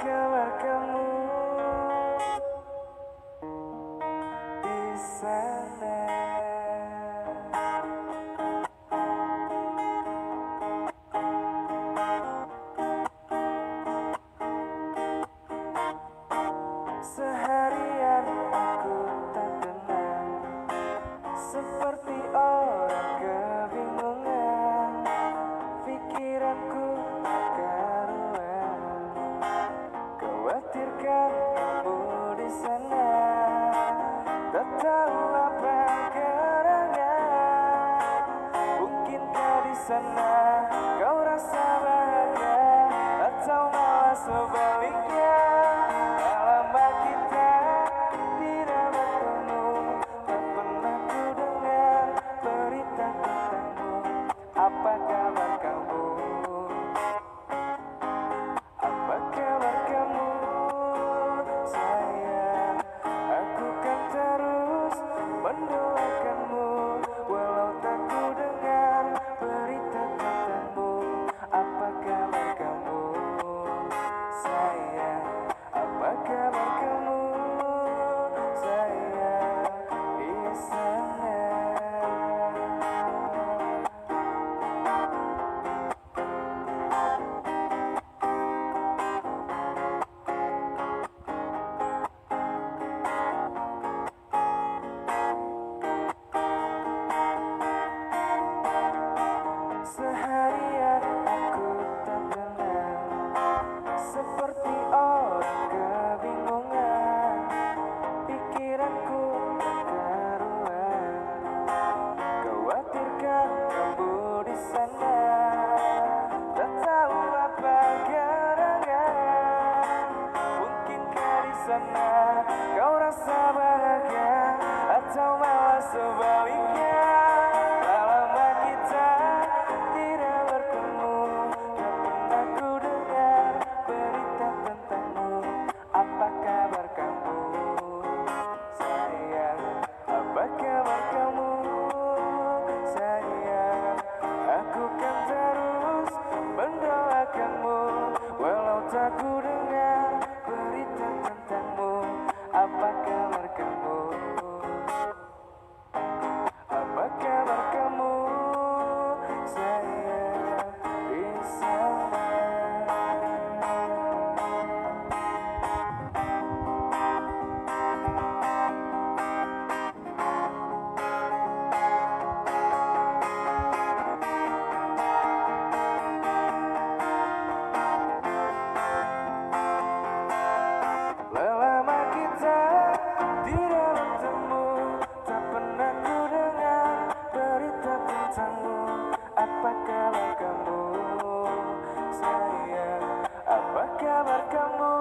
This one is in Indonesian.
kabar kamu di sana? Seharian aku tak tenang, seperti orang kebingungan. Pikiranku tak karuan, khawatirkan kamu di sana. Tak tahu apa gerangan, mungkinkah di sana kau rasa bahagia, atau malah sebaliknya. Lama kita tidak bertemu, tak pernah ku dengar berita tentangmu. Apa kabar kamu? Apa kabar kamu, sayang? Aku kan terus mendoakanmu, walau tak ku dengar berita tentangmu. Apa kabar kamu, sayang? Apa kabar kamu, sayang, di sana? Seharian aku tak tenang, seperti orang kebingungan. Pikiranku tak karuan, khawatirkan kamu di sana. Tak tahu apa gerangan, mungkinkah di sana kau rasa bahagia, atau malah sebaliknya. Lama kita tidak bertemu, tak pernah ku dengar berita tentangmu. Apa kabar kamu, sayang? Apa kabar kamu, sayang? Aku kan terus mendoakanmu, walau tak ku dengar berita tentangmu. Apa kabar kamu? Apa kabar kamu, sayang, di sana? Lama kita tidak bertemu, tak pernah ku dengar berita tentangmu. Apa kabar kamu, sayang? Apa kabar kamu,